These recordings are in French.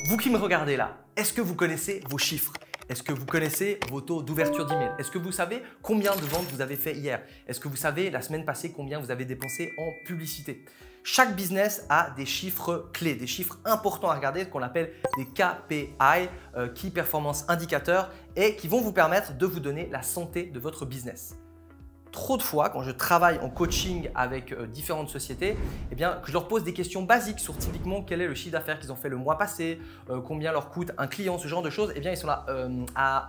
Vous qui me regardez là, est-ce que vous connaissez vos chiffres? Est-ce que vous connaissez vos taux d'ouverture d'email? Est-ce que vous savez combien de ventes vous avez fait hier? Est-ce que vous savez la semaine passée combien vous avez dépensé en publicité? Chaque business a des chiffres clés, des chiffres importants à regarder qu'on appelle des KPI, Key Performance Indicators, et qui vont vous permettre de vous donner la santé de votre business. Trop de fois, quand je travaille en coaching avec différentes sociétés, eh bien, que je leur pose des questions basiques sur typiquement quel est le chiffre d'affaires qu'ils ont fait le mois passé, combien leur coûte un client, ce genre de choses, eh bien, ils sont là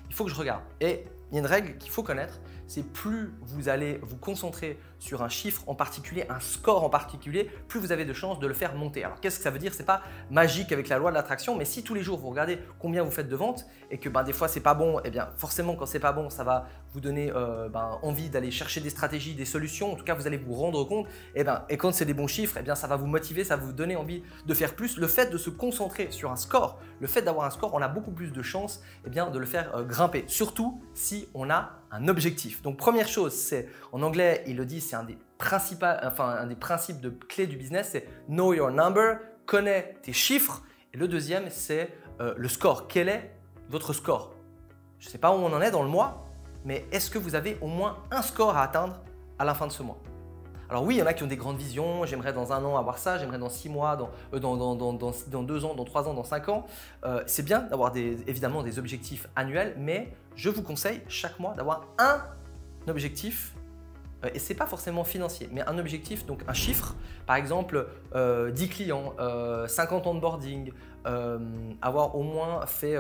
il faut que je regarde. Et il y a une règle qu'il faut connaître, c'est plus vous allez vous concentrer sur un chiffre en particulier, un score en particulier, plus vous avez de chances de le faire monter. Alors qu'est-ce que ça veut dire? Ce n'est pas magique avec la loi de l'attraction, mais si tous les jours vous regardez combien vous faites de ventes et que des fois c'est pas bon, eh bien forcément quand c'est pas bon, ça va vous donner envie d'aller chercher des stratégies, des solutions. En tout cas, vous allez vous rendre compte. Et quand c'est des bons chiffres, eh bien ça va vous motiver, ça va vous donner envie de faire plus. Le fait de se concentrer sur un score, le fait d'avoir un score, on a beaucoup plus de chances de le faire grimper. Surtout si on a un objectif. Donc première chose, c'est en anglais, il le dit, c'est un des principes de clé du business, c'est know your number, connais tes chiffres. Et le deuxième, c'est le score. Quel est votre score? Je ne sais pas où on en est dans le mois, mais est-ce que vous avez au moins un score à atteindre à la fin de ce mois? Alors oui, il y en a qui ont des grandes visions, j'aimerais dans 1 an avoir ça, j'aimerais dans 6 mois, dans 2 ans, dans 3 ans, dans 5 ans. C'est bien d'avoir évidemment des objectifs annuels, mais je vous conseille chaque mois d'avoir un objectif, et ce n'est pas forcément financier, mais un objectif, donc un chiffre, par exemple 10 clients, 50 onboarding, avoir au moins fait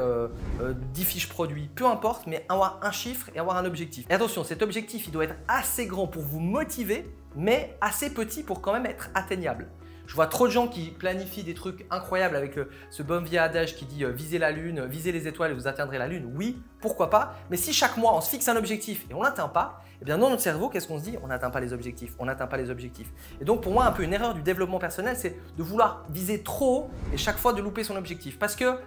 10 fiches produits, peu importe, mais avoir un chiffre et avoir un objectif. Et attention, cet objectif, il doit être assez grand pour vous motiver, mais assez petit pour quand même être atteignable. Je vois trop de gens qui planifient des trucs incroyables avec ce bon vieux adage qui dit visez la lune, visez les étoiles et vous atteindrez la lune. Oui, pourquoi pas, mais si chaque mois on se fixe un objectif et on ne l'atteint pas, eh bien dans notre cerveau, qu'est-ce qu'on se dit? On n'atteint pas les objectifs, on n'atteint pas les objectifs. Et donc pour moi, un peu une erreur du développement personnel, c'est de vouloir viser trop haut et chaque fois de louper son objectif. Parce que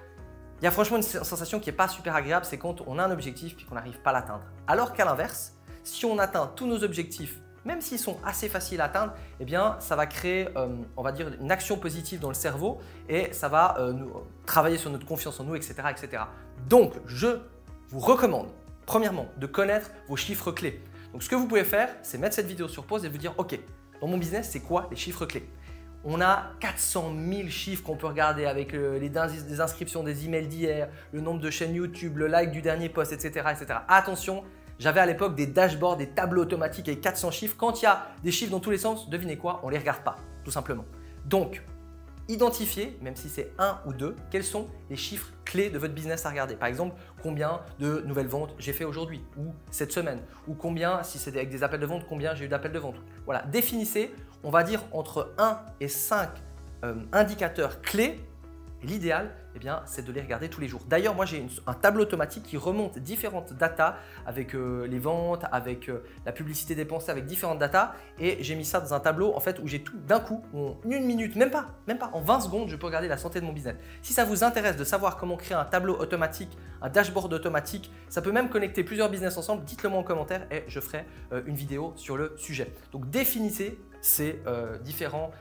il y a franchement une sensation qui n'est pas super agréable, c'est quand on a un objectif et qu'on n'arrive pas à l'atteindre. Alors qu'à l'inverse, si on atteint tous nos objectifs, même s'ils sont assez faciles à atteindre, eh bien, ça va créer, on va dire, une action positive dans le cerveau et ça va travailler sur notre confiance en nous, etc., etc. Donc, je vous recommande, premièrement, de connaître vos chiffres clés. Donc, ce que vous pouvez faire, c'est mettre cette vidéo sur pause et vous dire, OK, dans mon business, c'est quoi les chiffres clés? On a 400 000 chiffres qu'on peut regarder avec les inscriptions des emails d'hier, le nombre de chaînes YouTube, le like du dernier post, etc., etc. Attention, j'avais à l'époque des dashboards, des tableaux automatiques avec 400 chiffres. Quand il y a des chiffres dans tous les sens, devinez quoi? On ne les regarde pas, tout simplement. Donc, identifiez, même si c'est 1 ou 2, quels sont les chiffres clés de votre business à regarder. Par exemple, combien de nouvelles ventes j'ai fait aujourd'hui ou cette semaine, ou combien, si c'est avec des appels de vente, combien j'ai eu d'appels de vente. Voilà, définissez, on va dire entre 1 et 5 indicateurs clés. Et l'idéal, eh bien, c'est de les regarder tous les jours. D'ailleurs, moi, j'ai un tableau automatique qui remonte différentes datas avec les ventes, avec la publicité dépensée, avec différentes datas. Et j'ai mis ça dans un tableau en fait, où j'ai tout d'un coup, en 1 minute, même pas, en 20 secondes, je peux regarder la santé de mon business. Si ça vous intéresse de savoir comment créer un tableau automatique, un dashboard automatique, ça peut même connecter plusieurs business ensemble, dites-le moi en commentaire et je ferai une vidéo sur le sujet. Donc, définissez ces différentes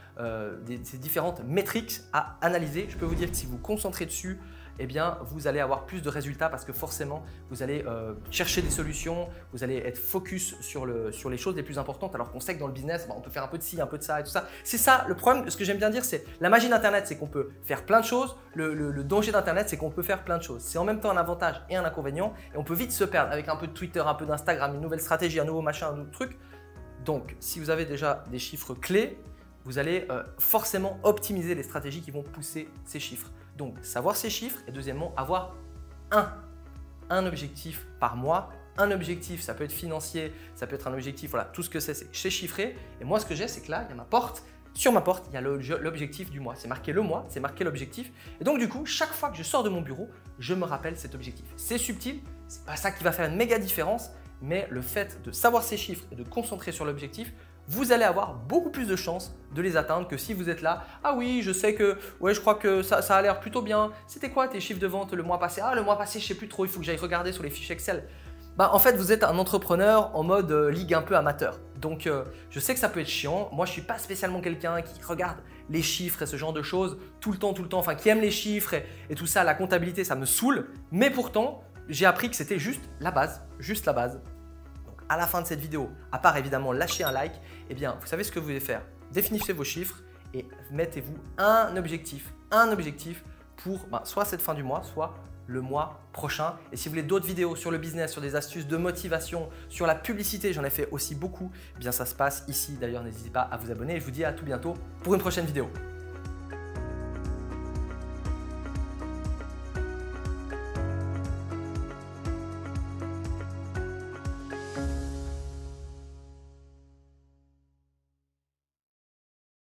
métriques à analyser. Je peux vous dire que si vous vous concentrez dessus, eh bien, vous allez avoir plus de résultats parce que forcément, vous allez chercher des solutions, vous allez être focus sur les choses les plus importantes alors qu'on sait que dans le business, on peut faire un peu de ci, un peu de ça et tout ça. C'est ça le problème, ce que j'aime bien dire, c'est la magie d'Internet, c'est qu'on peut faire plein de choses. Le danger d'Internet, c'est qu'on peut faire plein de choses. C'est en même temps un avantage et un inconvénient et on peut vite se perdre avec un peu de Twitter, un peu d'Instagram, une nouvelle stratégie, un nouveau machin, un nouveau truc. Donc, si vous avez déjà des chiffres clés, vous allez forcément optimiser les stratégies qui vont pousser ces chiffres. Donc, savoir ces chiffres et deuxièmement, avoir un objectif par mois. Un objectif, ça peut être financier, ça peut être un objectif, voilà, tout ce que c'est chiffré. Et moi, ce que j'ai, c'est que là, il y a ma porte. Sur ma porte, il y a l'objectif du mois. C'est marqué le mois, c'est marqué l'objectif. Et donc, du coup, chaque fois que je sors de mon bureau, je me rappelle cet objectif. C'est subtil, c'est pas ça qui va faire une méga différence. Mais le fait de savoir ces chiffres et de concentrer sur l'objectif, vous allez avoir beaucoup plus de chances de les atteindre que si vous êtes là. Ah oui, je sais que, ouais, je crois que ça a l'air plutôt bien. C'était quoi tes chiffres de vente le mois passé? Ah, le mois passé, je ne sais plus trop, il faut que j'aille regarder sur les fiches Excel. En fait, vous êtes un entrepreneur en mode ligue un peu amateur. Donc, je sais que ça peut être chiant. Moi, je ne suis pas spécialement quelqu'un qui regarde les chiffres et ce genre de choses tout le temps, enfin qui aime les chiffres et tout ça, la comptabilité, ça me saoule. Mais pourtant, j'ai appris que c'était juste la base, juste la base. Donc, à la fin de cette vidéo, à part évidemment lâcher un like, eh bien, vous savez ce que vous devez faire. Définissez vos chiffres et mettez-vous un objectif pour soit cette fin du mois, soit le mois prochain. Et si vous voulez d'autres vidéos sur le business, sur des astuces de motivation, sur la publicité, j'en ai fait aussi beaucoup, eh bien ça se passe ici. D'ailleurs, n'hésitez pas à vous abonner et je vous dis à tout bientôt pour une prochaine vidéo.